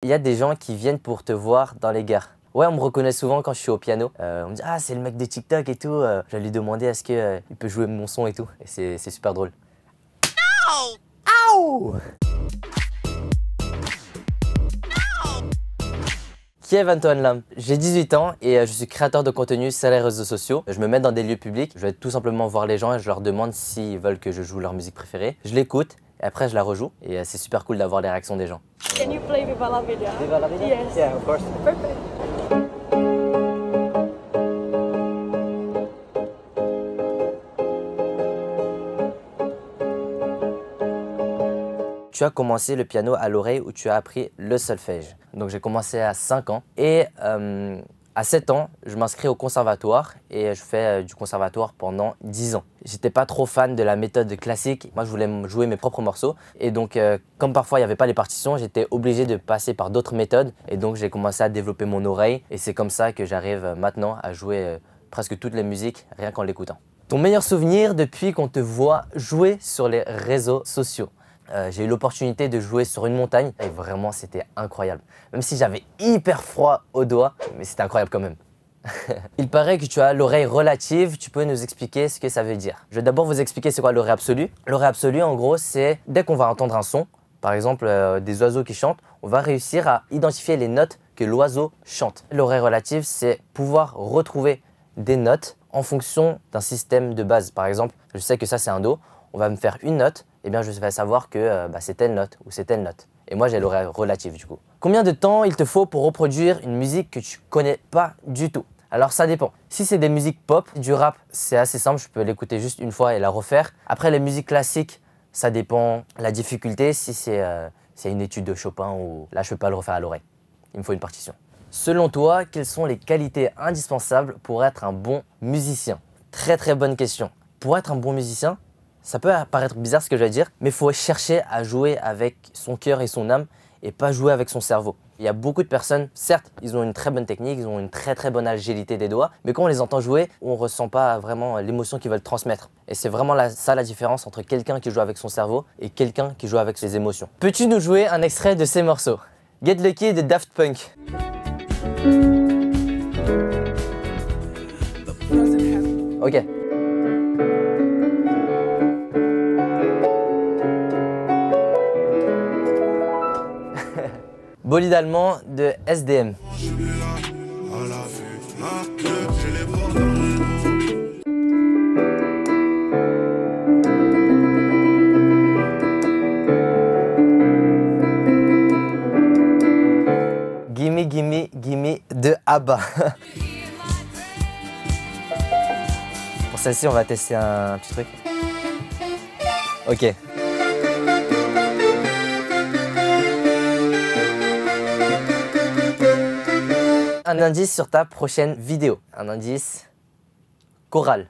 il y a des gens qui viennent pour te voir dans les gares. Ouais, on me reconnaît souvent quand je suis au piano. On me dit « Ah, c'est le mec de TikTok et tout. Je vais lui demander est-ce qu'il peut jouer mon son et tout. » Et c'est super drôle. Aouh! Qui est Antoine Lam? J'ai 18 ans et je suis créateur de contenu sur les réseaux sociaux. Je me mets dans des lieux publics, je vais tout simplement voir les gens et je leur demande s'ils veulent que je joue leur musique préférée. Je l'écoute et après je la rejoue et c'est super cool d'avoir les réactions des gens. Can you play Viva la Vida? Viva la Vida? Yes. Yeah, of course. Perfect. Tu as commencé le piano à l'oreille où tu as appris le solfège. Donc j'ai commencé à 5 ans et à 7 ans, je m'inscris au conservatoire et je fais du conservatoire pendant 10 ans. J'étais pas trop fan de la méthode classique. Moi, je voulais jouer mes propres morceaux et donc comme parfois il n'y avait pas les partitions, j'étais obligé de passer par d'autres méthodes et donc j'ai commencé à développer mon oreille et c'est comme ça que j'arrive maintenant à jouer presque toutes les musiques rien qu'en l'écoutant. Ton meilleur souvenir depuis qu'on te voit jouer sur les réseaux sociaux? J'ai eu l'opportunité de jouer sur une montagne et vraiment c'était incroyable. Même si j'avais hyper froid aux doigts, mais c'était incroyable quand même. Il paraît que tu as l'oreille relative, tu peux nous expliquer ce que ça veut dire? Je vais d'abord vous expliquer c'est quoi l'oreille absolue. L'oreille absolue en gros c'est dès qu'on va entendre un son, par exemple des oiseaux qui chantent, on va réussir à identifier les notes que l'oiseau chante. L'oreille relative c'est pouvoir retrouver des notes en fonction d'un système de base. Par exemple, je sais que ça c'est un Do, on va me faire une note, et bien je vais savoir que c'est telle note ou c'est telle note. Et moi j'ai l'oreille relative du coup. Combien de temps il te faut pour reproduire une musique que tu connais pas du tout? Alors ça dépend. Si c'est des musiques pop, du rap, c'est assez simple, je peux l'écouter juste une fois et la refaire. Après les musiques classiques, ça dépend la difficulté. Si c'est une étude de Chopin, ou là je peux pas le refaire à l'oreille. Il me faut une partition. Selon toi, quelles sont les qualités indispensables pour être un bon musicien? Très très bonne question. Pour être un bon musicien, ça peut paraître bizarre ce que je vais dire, mais il faut chercher à jouer avec son cœur et son âme et pas jouer avec son cerveau. Il y a beaucoup de personnes, certes, ils ont une très bonne technique, ils ont une très très bonne agilité des doigts, mais quand on les entend jouer, on ne ressent pas vraiment l'émotion qu'ils veulent transmettre. Et c'est vraiment ça la différence entre quelqu'un qui joue avec son cerveau et quelqu'un qui joue avec ses émotions. Peux-tu nous jouer un extrait de ces morceaux? Get Lucky de Daft Punk. Ok. Bolide allemand de SDM. Gimme Gimme Gimme de ABBA. Pour celle-ci, on va tester un petit truc. Ok. Un indice sur ta prochaine vidéo. Un indice choral.